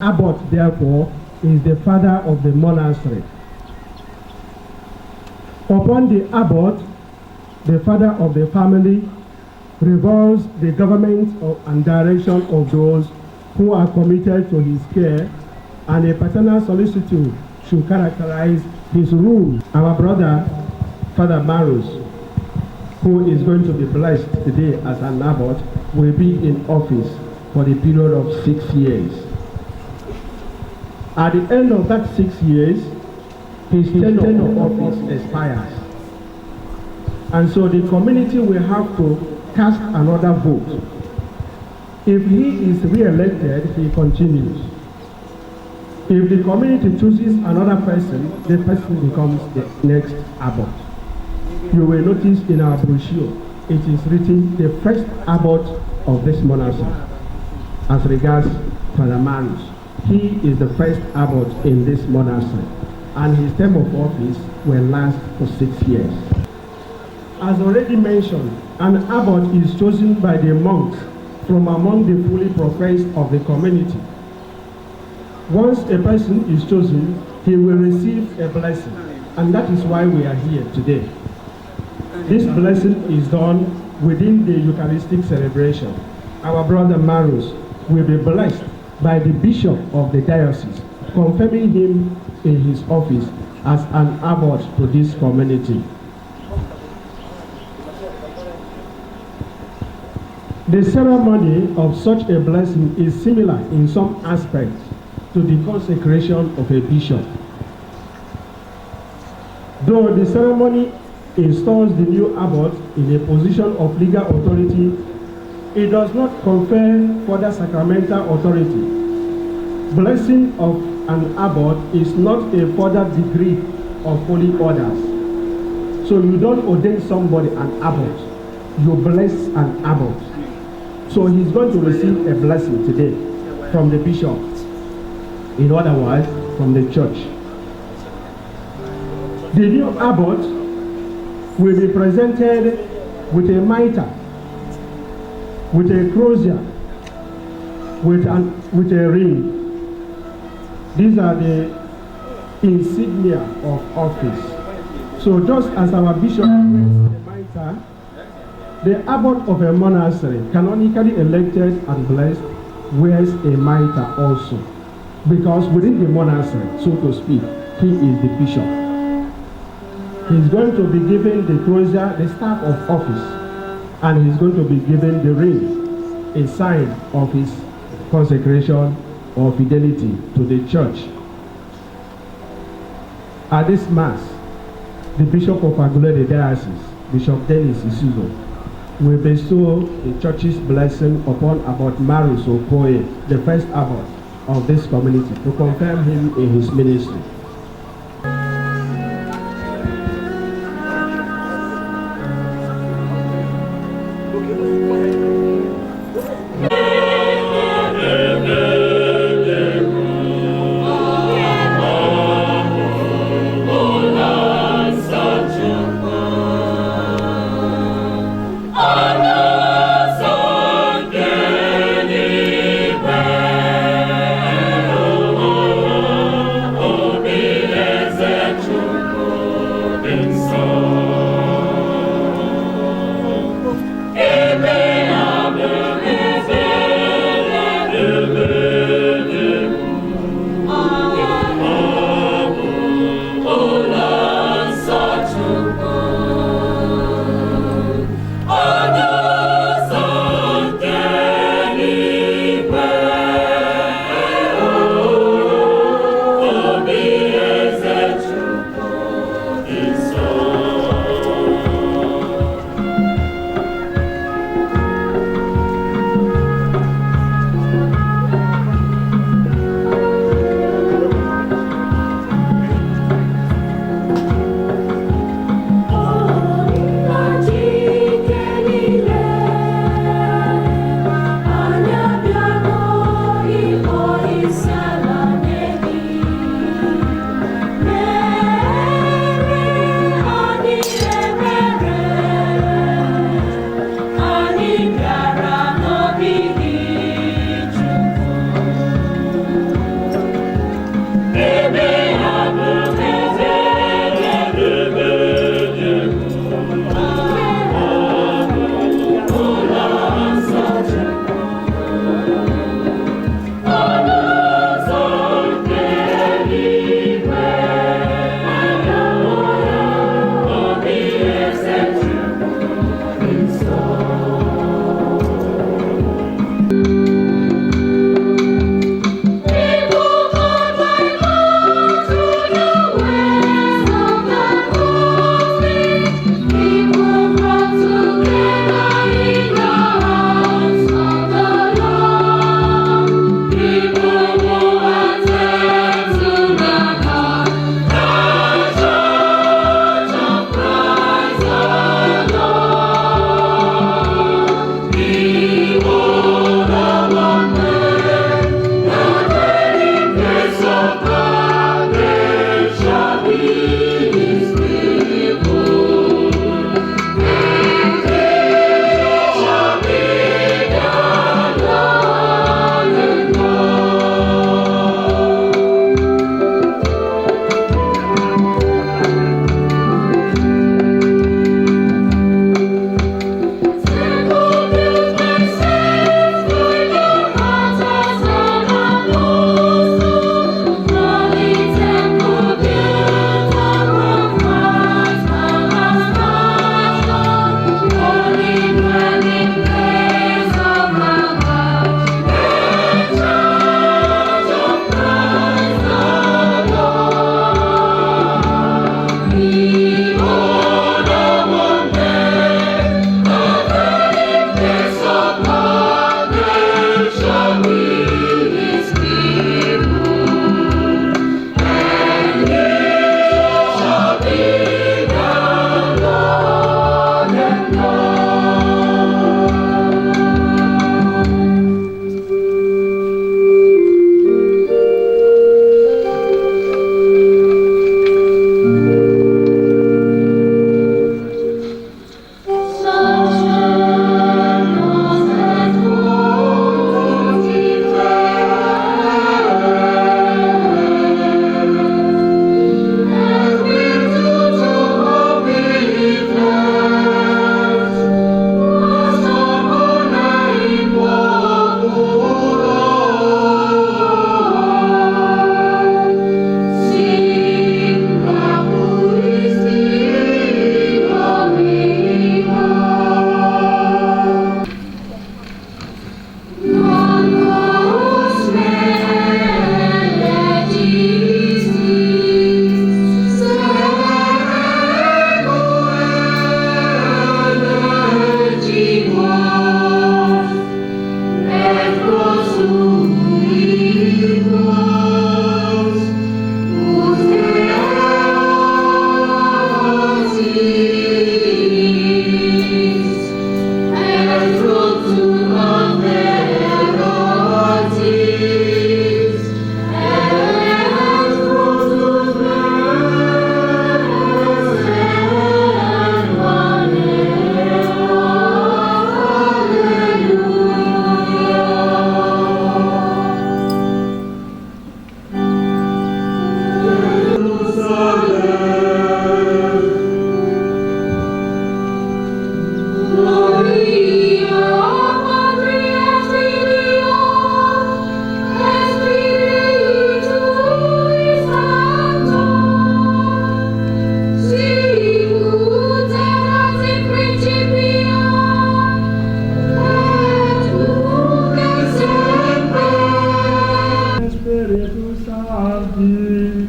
Abbot, therefore, is the father of the monastery. Upon the abbot, the father of the family, revolves the government and direction of those who are committed to his care, and a paternal solicitude should characterize his rule. Our brother, Father Marius, who is going to be blessed today as an abbot, will be in office for the period of 6 years. At the end of that 6 years, his tenure of office expires. And so the community will have to cast another vote. If he is re-elected, he continues. If the community chooses another person, the person becomes the next abbot. You will notice in our brochure, it is written the first abbot of this monastery. As regards Father Marius, he is the first abbot in this monastery, and his term of office will last for 6 years. As already mentioned, an abbot is chosen by the monks from among the fully professed of the community. Once a person is chosen, he will receive a blessing, and that is why we are here today. This blessing is done within the Eucharistic celebration. Our brother Marius will be blessed by the bishop of the diocese, confirming him in his office as an abbot to this community. The ceremony of such a blessing is similar in some aspects to the consecration of a bishop. Though the ceremony installs the new abbot in a position of legal authority, it does not confer further sacramental authority. Blessing of an abbot is not a further degree of holy orders. So you don't ordain somebody an abbot, you bless an abbot. So he's going to receive a blessing today from the bishop, in other words, from the church. The new abbot will be presented with a mitre, with a crozier, with a ring. These are the insignia of office. So just as our bishop wears a mitre, the abbot of a monastery, canonically elected and blessed, wears a mitre also. Because within the monastery, so to speak, he is the bishop. He's going to be given the crozier, the staff of office, and he's going to be given the ring, a sign of his consecration or fidelity to the church. At this Mass, the Bishop of Okoye, the diocese, Bishop Dennis Nsugbe, will bestow the church's blessing upon Abbot Marius Okoye, the first abbot of this community, to confirm him in his ministry. Spirit to serve thee.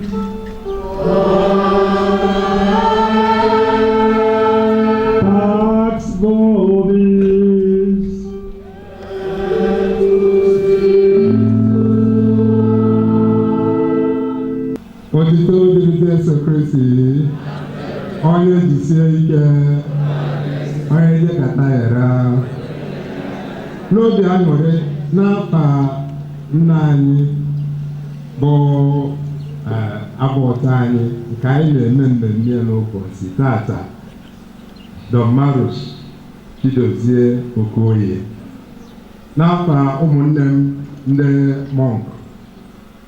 Pax vobis. Otito dịrị Jesu Kristi, onye jisie ike, onye jekata yara. N'obi aṅụrị n'afa nna anyị bụ Abbot anyị nke anyị na-eme mmemme n'ụbọchị tata, Don Marius Chidozie Okoye. N'afa ụmụnne m ndị monk,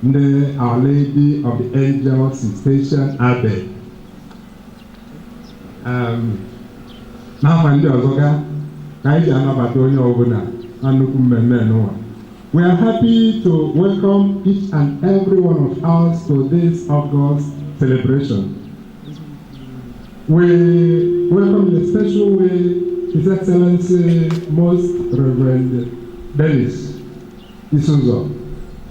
ndị Our Lady of the Angel Cistercian Abbey, n'afa ndị ọzọ ga ka anyị ji anabata onye ọbụla na nnukwu mmemme n'ụwa. We are happy to welcome each and every one of us to this August celebration. We welcome in a special way His Excellency Most Reverend Dennis Isuzo,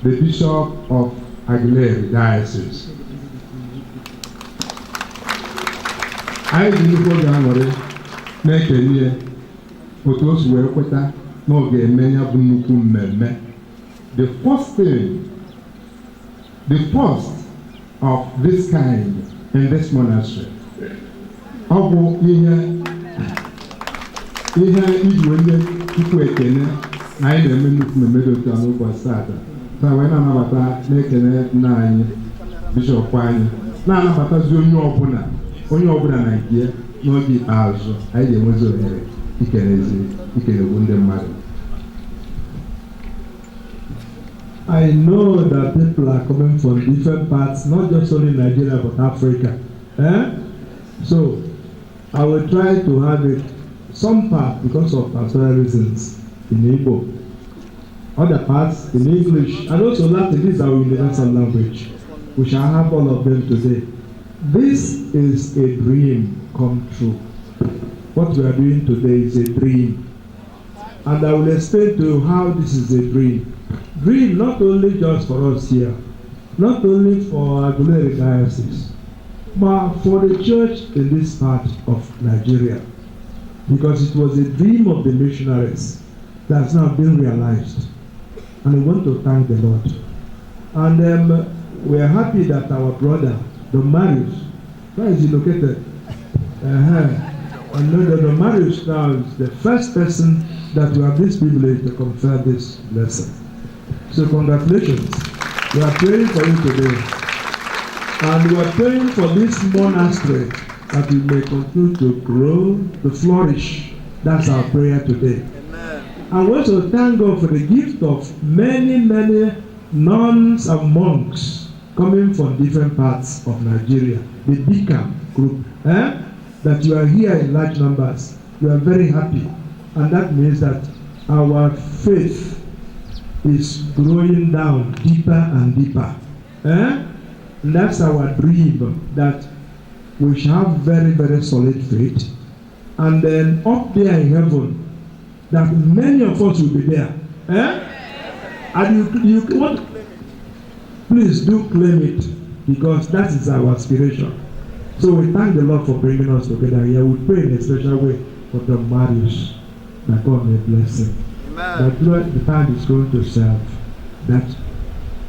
the Bishop of Aguilera Diocese. Anyị ji nnukwu oge aṅụrị na-ekele otu o si wee kweta na ọ ga-eme ya bụ nnukwu mmemme. The first of this kind in this monastery. Ọ bụ ihe iji wee Chukwu ekele na anyị na-eme nnukwu mmemme dị otu a n'ụbọchị tata. Taa wee na-anabata na-ekele nna anyị bishọp anyị, na-anabatazi onye ọbụla na nke n'oge ikpeazụ anyị ga-enwezi ohere ikelekwu ndị mmadụ. I know that people are coming from different parts, not just only Nigeria but Africa. So I will try to have it some part because of pastoral reasons in Igbo, other parts in English, and also Latin. This is our universal language. We shall have all of them today. This is a dream come true. What we are doing today is a dream. And I will explain to you how this is a dream. Dream not only just for us here, not only for Aguilera Diocese, but for the church in this part of Nigeria. Because it was a dream of the missionaries that has now been realized. And we want to thank the Lord. And we are happy that our brother, Don Marius, where is he located? And Don Marius now is the first person that we have this privilege to confer this blessing. So congratulations. We are praying for you today. And we are praying for this monastery that we may continue to grow, to flourish. That's our prayer today. Amen. And we also thank God for the gift of many nuns and monks coming from different parts of Nigeria. The BIJEC group. That you are here in large numbers. We are very happy. And that means that our faith is growing down deeper and deeper. And that's our dream, that we shall have very solid faith. And then up there in heaven, that many of us will be there. And you want, please do claim it, because that is our aspiration. So we thank the Lord for bringing us together here. We pray in a special way for Don Marius, that God may bless him. Amen. That the time is going to serve, that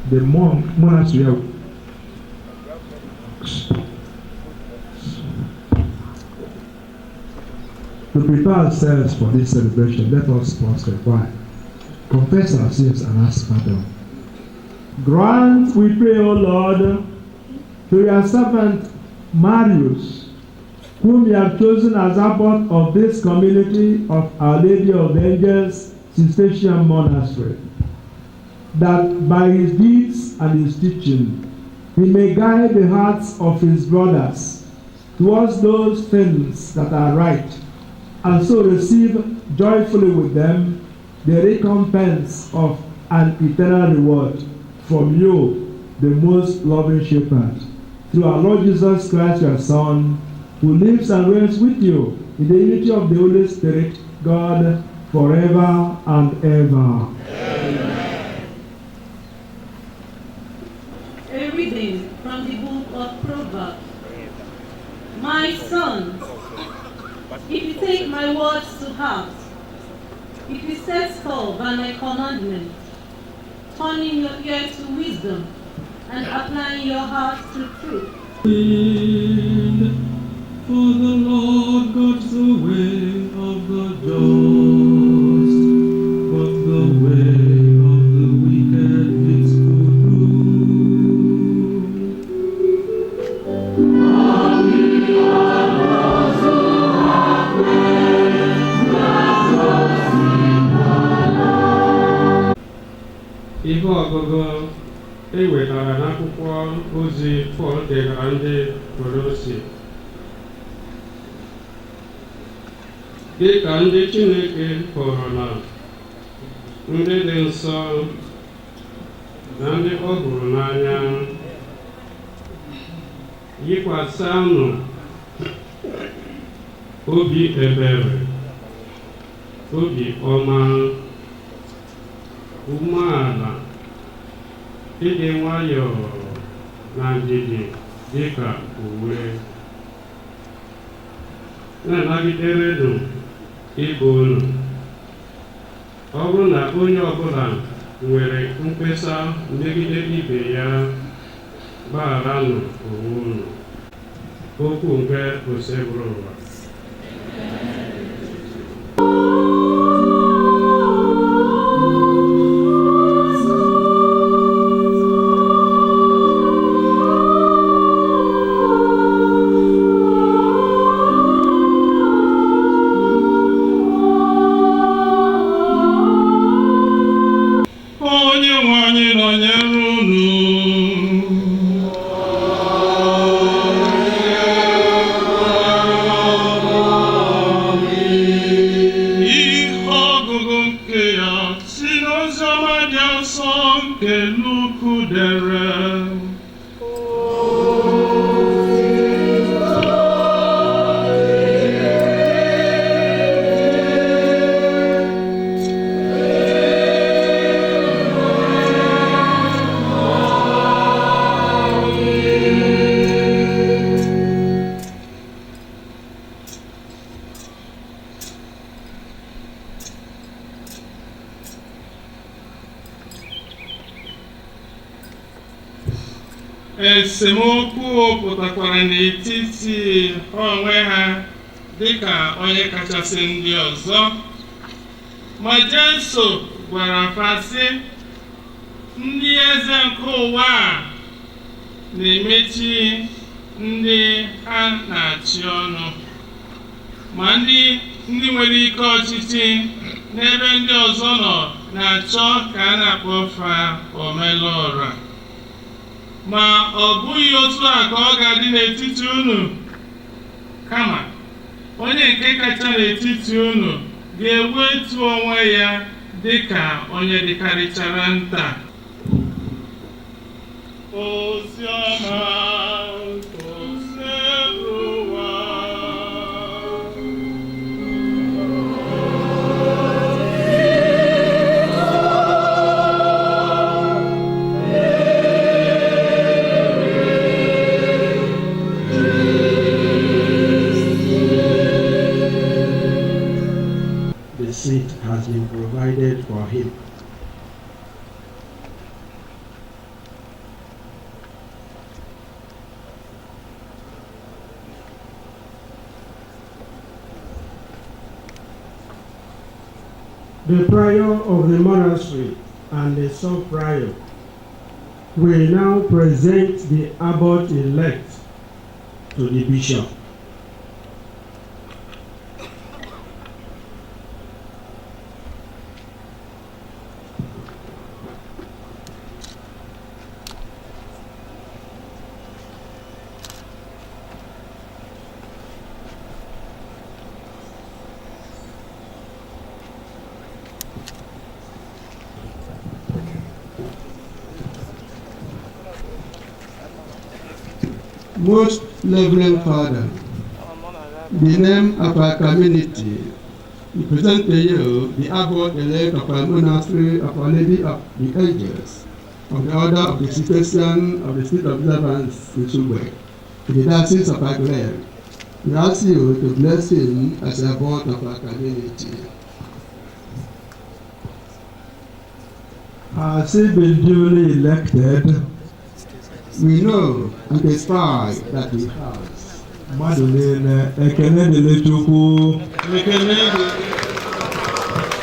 the monastery to prepare ourselves for this celebration. Let us pause for a while, confess our sins and ask pardon. Grant, we pray, O Lord, to your servant Marius, whom you have chosen as abbot of this community of Our Lady of the Angels Cistercian Monastery, that by his deeds and his teaching he may guide the hearts of his brothers towards those things that are right, and so receive joyfully with them the recompense of an eternal reward from you, the most loving shepherd, through our Lord Jesus Christ, your Son, who lives and reigns with you in the unity of the Holy Spirit, God, forever and ever. Amen. A reading from the book of Proverbs. My son, if you take my words to heart, if you set store by my commandment, turning your ear to wisdom and applying your heart to truth. For the Lord guards the way of the just, but the way of the wicked is to do. Ihe ọgụgụ e wetara n'akwụkwọ ozi Pọl degara ndị Kolosi. Dịka ndị Chineke hụrụ na ndị dị nsọ na ndị ọ hụrụ n'anya, yikwasịnụ obi ebere, obi ọma, umeala, ịdị nwayọọ na ndidi dịka uwe, na-anagiderenụ ibe unu. Ọ bụrụ na onye ọbụla nwere mkpesa megide ibe ya, gbagharanụ onwe unu. Okwu nke osebụrụ ụwa. Esemokwu pụtakwara n'etiti onwe ha dịka onye kachasị ndị ọzọ, ma Jesu gwara fa sị, ndị eze nke ụwa na-emechi ndị ha na-achị ọnụ, ma ndị nwere ike ọchịchị n'ebe ndị ọzọ nọ na-achọ ka a na-akpọ fa omelọra. Ma ọ bụghị otu a ka ọ ga-adị n'etiti unu, kama onye nke kacha n'etiti unu ga-ewetu onwe ya dịka onye dịkarịchara nta. Oziọma seat has been provided for him. The prior of the monastery and the sub-prior will now present the abbot elect to the bishop. Most Reverend Father, the name of our community, we present to you the Abbot elect of our monastery of Our Lady of the Ages, of the Order of the Cistercian of the Spirit of Observance in Nsugbe, in the Diocese of Abbey. We ask you to bless him as a Abbot of our community. Has he been duly elected? We know and testify that he has. Mmadụ niile ekele dịrị Chukwu.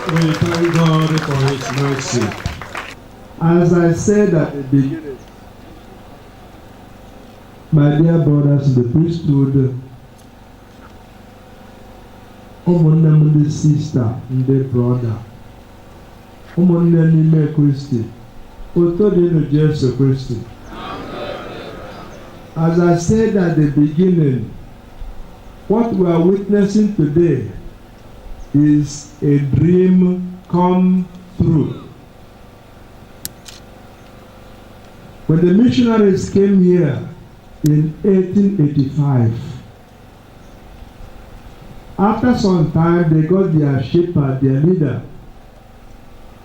We thank God for his mercy. As I said at the beginning, my dear brothers in the priesthood, ụmụnne m ndị sista, ndị brọda, ụmụnne n'ime Kristi, udo dịrị Jesu Kristi. As I said at the beginning, what we are witnessing today is a dream come true. When the missionaries came here in 1885, after some time they got their shepherd, their leader,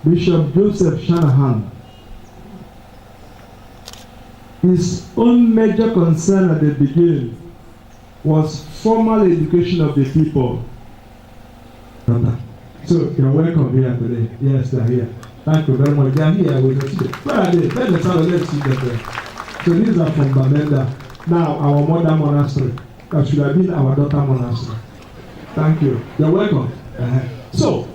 Bishop Joseph Shanahan. His own major concern at the beginning was formal education of the people. So you're welcome here today. Yes, they're here. Thank you very much. They are here with us today. Where are they? Let us have a let's see them there. So these are from Bamenda. Now our mother monastery. That should have been our daughter monastery. Thank you. You're welcome. So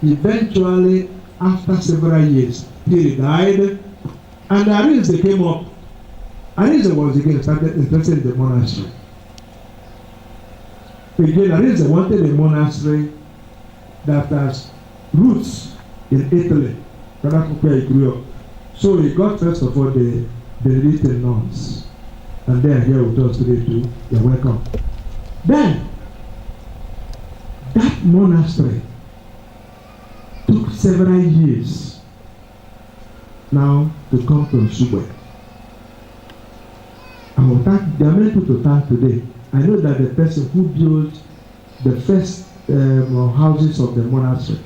eventually, after several years, he died. And Marius came up. Marius was again started interested in the monastery. Again, Marius wanted a monastery that has roots in Italy. Where he grew up. So he got first of all the Benedictine nuns. And they are here with us today too. You're welcome. Then, that monastery took several years now to come to Nsugbe. I will thank, there are many people to thank today. I know that the person who built the first houses of the monastery,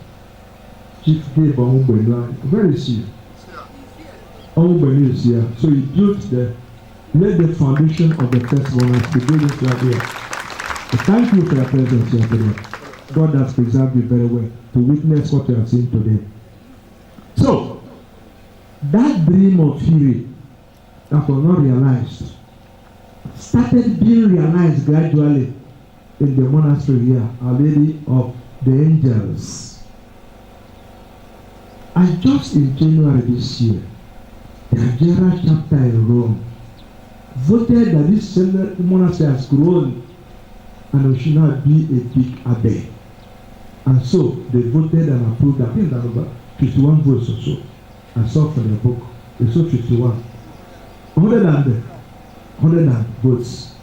Chief Gabe Onwubelu, where is he? Onwubelu is here. So he built laid the foundation of the first monastery. Build it right here. So thank you for your presence here today. God has preserved you very well to witness what you have seen today. So, that dream of fury that was not realized started being realized gradually in the monastery here, Our Lady of the Angels. And just in January this year, the Nigeria chapter in Rome voted that this monastery has grown and it should not be a big abbey. And so they voted and approved, I think that number 51 votes or so. I saw from the book, they saw 51. 100 votes.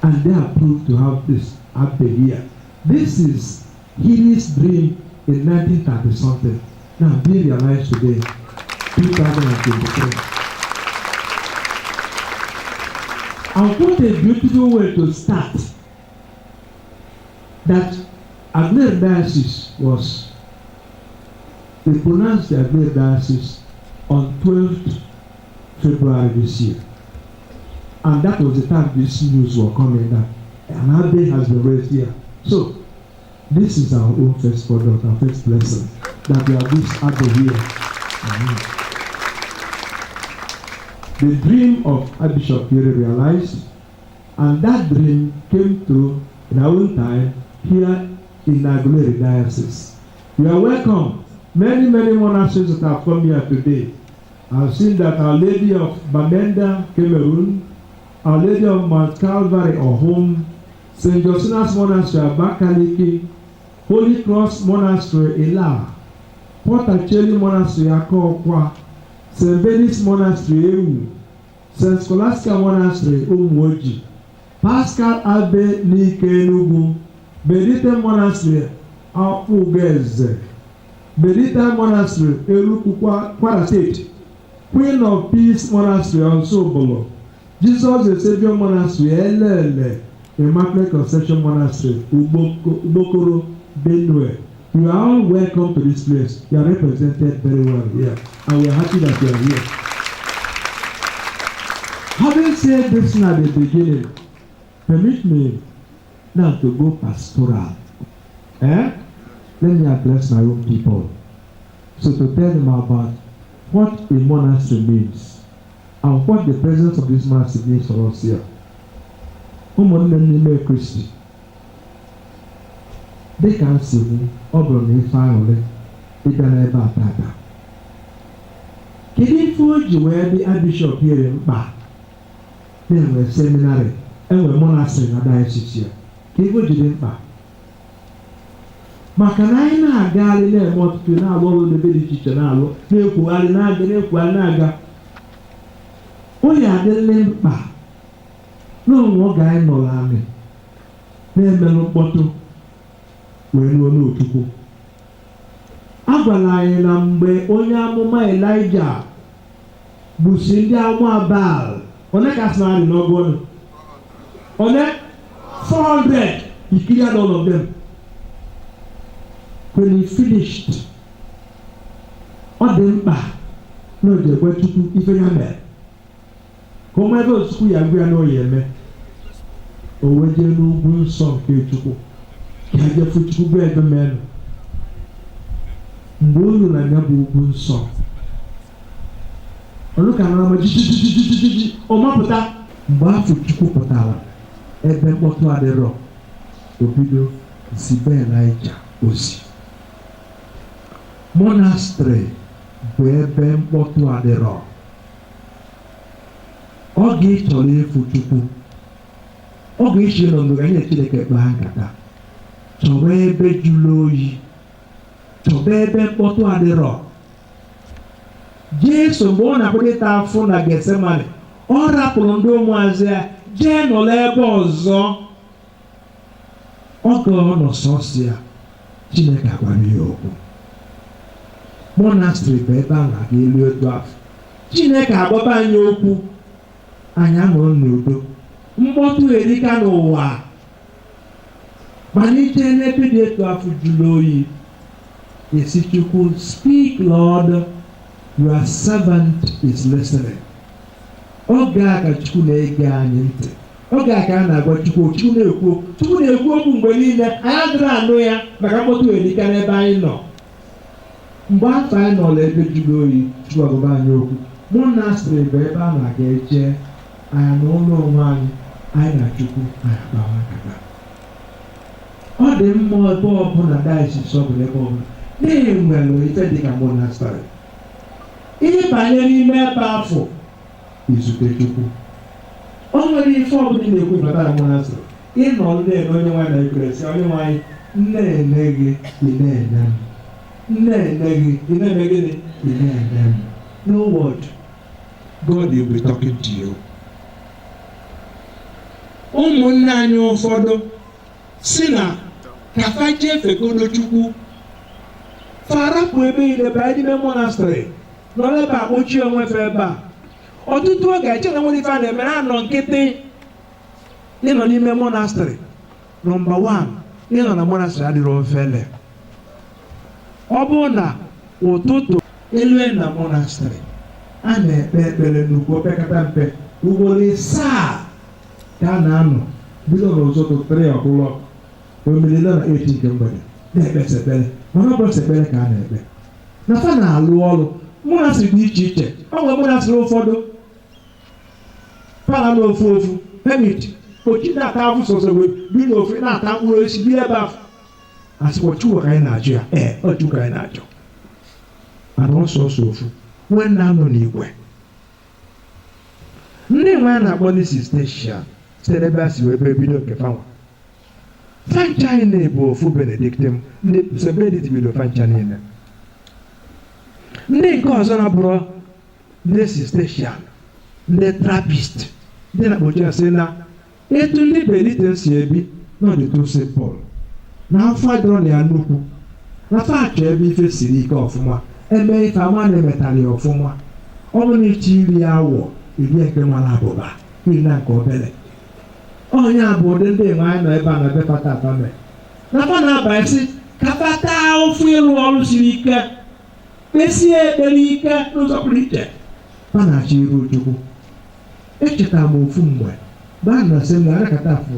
And they approved to have this abbey here. This is Healy's dream in 1930 something. Now being realized today, 2023. And what a beautiful way to start. That Abbey Diocese was, they pronounced the Abbey Diocese on 12th February this year. And that was the time this news was coming that an abbey has been raised here. So, this is our own first product, our first blessing, that we have this abbey here. The dream of Archbishop Pierre realized, and that dream came true in our own time here in Aguilera Diocese. You are welcome. Many monasteries that have come here today. I've seen that Our Lady of Bamenda, Cameroon, Our Lady of Mount Calvary, Ohum, St. Josina's Monastery, Abakaliki, Holy Cross Monastery, Ela, Port Acheli Monastery, Akokwa, St. Benedict's Monastery, Ewu, St. Scholastica Monastery, Umuoji, Pascal Abbey, Nike Enugu, Benedictine Monastery, Apugeze, Benedictine Monastery, Elukukwa, Kwara State, Queen of Peace Monastery, Onsobolo, Jesus the Savior Monastery, Elele, Immaculate Conception Monastery, Ubokoro, Benue, You are all welcome to this place. You are represented very well here, and we are happy that you are here. Having said this at the beginning, permit me now to go pastoral. Let me address my own people. So to tell them about what a monastery means and what the presence of this monastery means for us here. Ụmụnne n'ime Kristi, dịka nsogbu ọ bụrụ na ife aṅụrị ịbịa n'ebe a tata. Kedu ife o ji wee dị Bishọp nyere mkpa na-enwe seminarị enwe monastery na diocese ya? Ka ife o ji dị mkpa maka na anyị na-agagharị na-eme ọtụtụ na-alụ ọrụ n'ebe dị iche iche na-alụ na-ekwugharị na-aga o ya adịrịla mkpa n'onwe oge anyị nọrọ anyị na-emelụ mkpọtụ wee ruo n'Otukwu. A gwara anyị na mgbe onye amụma Elijah busi ndị amụma Baal, onye ka sị na adị n'ọgụ ọnụ? Onye? 400. He killed all of them. When he finished, ọ dị mkpa na o ji egwe Chukwu ife ya mere ka ọ mara Chukwu ya gwa ya na o ya eme. O wee jee n'ugwu nsọ nke Chukwu ka ha jefu Chukwu bụ ebe menụ. Mgbe o ruru na ya bụ ugwu nsọ, ọrụ ka na ama jijijijiji ọ mapụta. Mgbe afọ Chukwu pụtara ebe mkpọtụ adịrọ, o bido zibe Elijah ozi. Monastery bụ ebe mkpọtụ adịrọ. Ọ ga-echọrọ efu Chukwu, ọ ga-eche nọ n'oge anyị Chineke kpaa nkata. Chọba ebe jụrụ oyi, chọba ebe mkpọtụ adịrọ. Jesu mgbe ọ na-akpọlịta afọ na Getsemani, ọ rapụrụ ndị ụmụazị ya jee nọrọ ebe ọzọ. Ọ ga ọ nọ sọsọ ya, Chineke agwara ya okwu. Monastery bụ ebe a na-aga elu etu afọ. Chineke agbaba anyị okwu, anyị amụrụ n'udo. Mkpọtụ erika n'ụwa, mana ije n'ebe dị etu afọ jụrụ oyi, esi Chukwu, speak Lord, your servant is listening. Oge a ka Chukwu na-ege anyị ntị. Oge a ka a na-agwa Chukwu na-ekwu okwu mgbe niile. Anyị adịrị anụ ya maka mkpọtụ erika n'ebe anyị nọ. Mgbe afọ anyị nọrọ ebe jụrụ oyi, Chukwu agwaba anyị okwu. Monastery bụ ebe a na-aga eche anyị n'ụlọ onwe anyị na Chukwu anyị akpawa nkata. Ọ dị mma ebe ọbụla diocese ọbụla ebe ọbụla na-enwere ife dịka monastery. Ịbanye n'ime ebe afọ izute Chukwu. O nwere ife ọbụla ị na-ekwu batara monastery. Ịnọ na-ene onye nwanyị na ekwuresi onye nwanyị nne-ene gị ị na-ene m. Nne-ene gị ị na-eme gịnị? Ị na-ene m. No word. God will be talking to you. Ụmụnne anyị ụfọdụ si na ka fa jee fegodo Chukwu, farapụ ebe ile banye n'ime monastery nọrọ ebe a kpochie onwe fe ebe a. Ọtụtụ oge eche na nwere ife a na-eme na-anọ nkịtị ịnọ n'ime monastery. Nọmba 1, ịnọ na monastery adịrị ofele. Ọ bụrụ na ụtụtụ elue na monastery, a na-ekpe ekpere n'ugwu opekata mpe ugboro 7 ka a na-anọ bido n'ụzọtụ 3 o'clock omelile na 8 nke mgbede na-ekpe sekpere. Mana ọ bụ sekpere ka a na-ekpe na fa na-alụ ọrụ. Monastery dị iche iche. Ọ nwere monastery ụfọdụ para n'ofu hermit ochi na-ata afụ sọsọ wee bi n'ofe na-ata mkpụrụ osisi bi ebe afọ. Asịkwa Chukwu ka anyị na-achụ ya. Ọ Chukwu ka anyị na-achụ. Mana ọsọsọ ofu nwee nna nọ n'igwe. Ndị nwe a na-akpọ ndị Cistercian site n'ebe a si wee bido nke fanwa. Fancha niile bụ ofu Benedictine, ndị St. Benedict bido fancha niile. Ndị nke ọzọ na-abụrụ ndị Cistercian, ndị Trappist, ndị na-akpọchi asị na etu ndị Benedictine si ebi n'ọdịtụ St. Paul na afọ adịrọ na ya nnukwu na fa achọ ebe ife siri ike ọfụma, eme ife ama na-emetara ya ọfụma. Ọ bụ na ichi iri awọ iri eke nwara abụba iri na nke obere. Onye a bụ ụdị ndị nwe anyị nọ ebe a na ebe pata apame na fa na-aba isi kapata ofu elu ọrụ siri ike kpesie ekpere ike n'ụzọ pụrụ iche ha na-achọ iru Chukwu. Echetara m ofu mgbe baa na seminarị akata afọ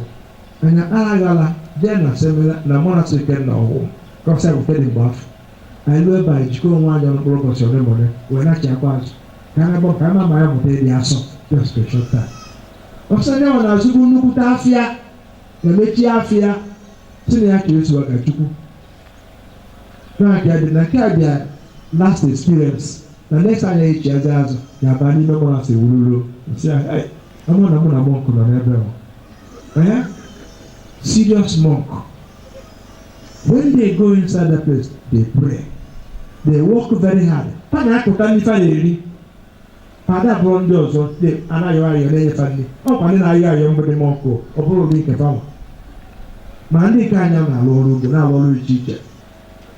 anya aghala jee na seminarị na monastery nke nna ọhụụ kọsa bụ kedị mgbe afọ anyị lụọ ebe anyị jikọọ onwe anyị ọnụ mkpụrụ ụbọchị ole ma ole wee na-achịkwa azụ ka a na-agba ka a ma ya mụta ịdị asọ just a short time. Ọsọ ndị ahụ na-azụbu nnukwute afịa na-emechi afịa si na ya ka esi ọga Chukwu na-abịa dị na nke a bịa last experience na next time echi aza azụ ga-aba n'ime monastery wururo nsị amụ na mụ na monk nọ n'ebe ahụ. Serious monk. When they go inside the place, they pray. They work very hard. Ha na-akụta ndị fa na-eri. Fada abụọ ndị ọzọ anaghị ayọ na-enyefa ndị. Ọkwa ndị na-ayọ ayọ mgbede mọnkụ ọ bụrụ ụdị nke fanwa. Ma ndị nke anya na-alụ ọrụ ugbo na-alụ ọrụ iche iche.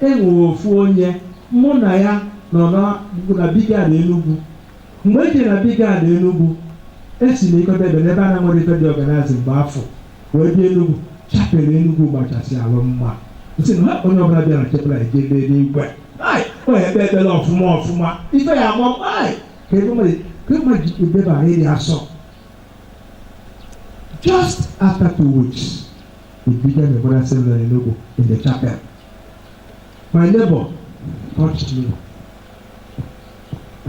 Enwere ofu onye mụ na ya nọ na BIJEC Enugu. Mgbe e jere na BIJEC Enugu, esi na ịkọta ebe n'ebe a na-nwere ife dị ọganazị mgbe afọ wee bịa Enugu. Chapel Enugu gbachasị alụ mma. Nsị na ha onye ọbụla bịara chepụla ejebe n'igwe. Onye ebe ekpere ọfụma ife ya agba ka ebe ji ebeba iri asọ. Just after 2 weeks, we began the brother seminary in Enugu in the chapel. My neighbor touched me.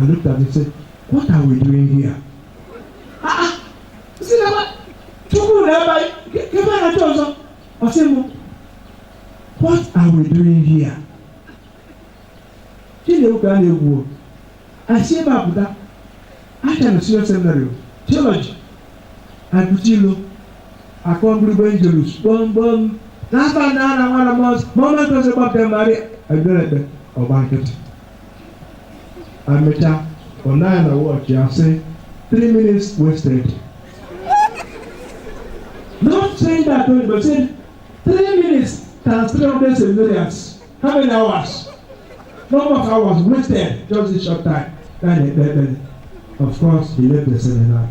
I looked at him and said, "What are we doing here?" See that? What are we doing here? I see about that. I can see a seminary. Theology. I put you. I come to Angelus. Boom. That's why now I want to moment was about them. I do it. Or banquet. I met her for 9 hours. I say 3 minutes wasted. Not saying that, but saying 3 minutes times 300 seminarians. How many hours? Number of hours wasted just a short time. Then, of course, he left the seminar.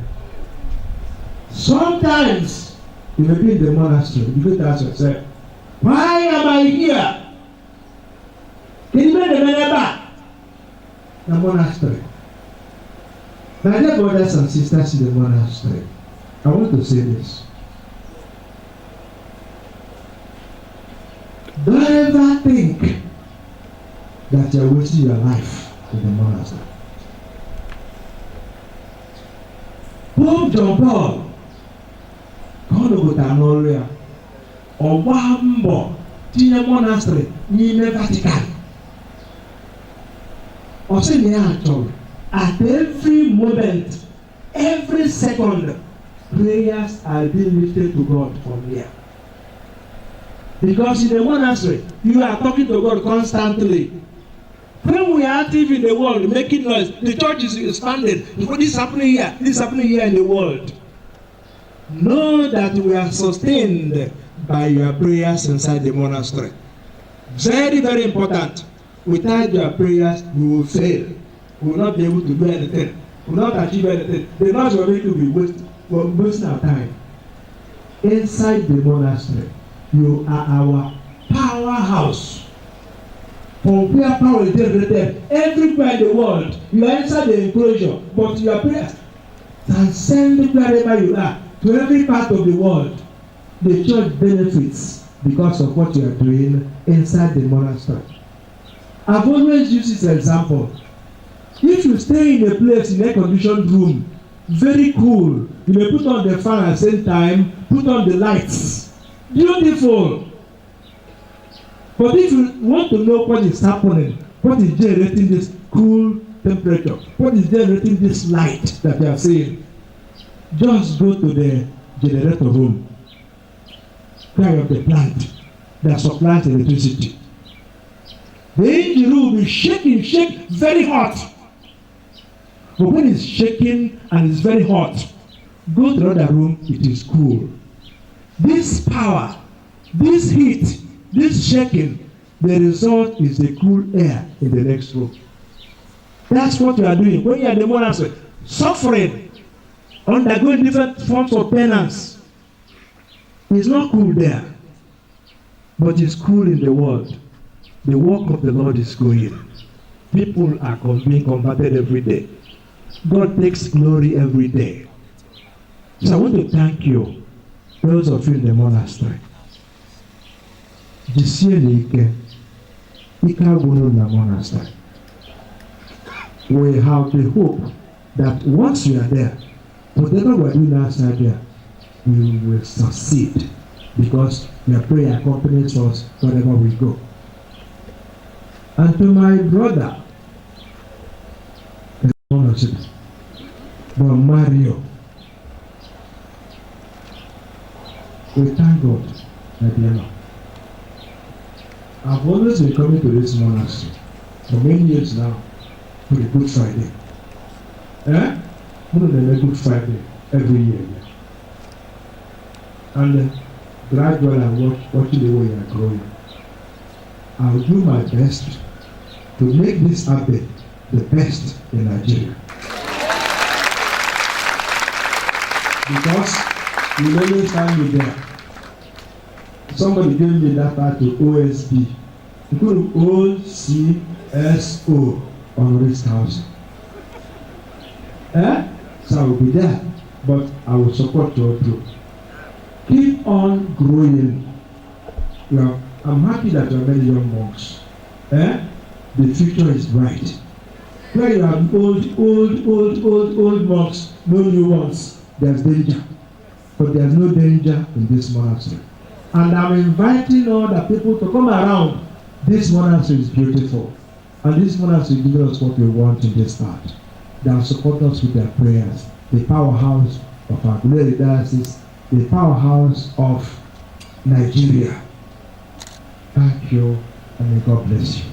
Sometimes you may be in the monastery. You could ask yourself, why am I here? Can you remember the monastery? My dear brothers and sisters in the monastery, I want to say this. Don't ever think that you're wasting your life in the monastery. Pope John Paul, God of Tanoria, or Wambo, Tina Monastery, Nime Vatican. Or say, at every moment, every second, prayers are being lifted to God from here. Because in the monastery, you are talking to God constantly. When we are active in the world, making noise, the church is expanding. What is happening here? This is happening here in the world. Know that we are sustained by your prayers inside the monastery. Very, very important. Without your prayers, we will fail. We will not be able to do anything. We will not achieve anything. The noise will make you be wasting our time. Inside the monastery, you are our powerhouse. From where power is generated everywhere in the world, you are inside the enclosure, but your prayers transcend wherever you are to every part of the world. The church benefits because of what you are doing inside the monastery. I've always used this example. If you stay in a place in a conditioned room, very cool, you may put on the fan at the same time, put on the lights. Beautiful. But if you want to know what is happening, what is generating this cool temperature, what is generating this light that you are seeing, just go to the generator room, where you have the plant that supplies electricity. The engine room will be shake very hot. But when it's shaking and it's very hot, go to the other room, it is cool. This power, this heat, this shaking, the result is the cool air in the next room. That's what you are doing. When you are in the monastery, suffering, undergoing different forms of penance, it's not cool there, but it's cool in the world. the work of the Lord is going. People are being converted every day. God takes glory every day. So I want to thank you, those of you in the monastery. Monastery. We have the hope that once we are there, whatever we are doing outside there, we will succeed, because your prayer accompanies us wherever we go. And to my brother, Marius, we thank God, my dear Lord. I've always been coming to this monastery for many years now for the Good Friday. Good Friday every year. And gradually I'm watching the way you are growing. I'll do my best to make this Abbey the best in Nigeria. Because you always find me there. Somebody gave me that title, OSB. You could have OCSO honoris causa. So I will be there, but I will support your group. Keep on growing. Well, I'm happy that there are many young monks. The future is bright. Where you have old monks, no new ones, there's danger. But there's no danger in this monastery. And I'm inviting all the people to come around. This monastery is beautiful. And this monastery is giving us what we want in this part. They will support us with their prayers. The powerhouse of our glory diocese, the powerhouse of Nigeria. Thank you, and may God bless you.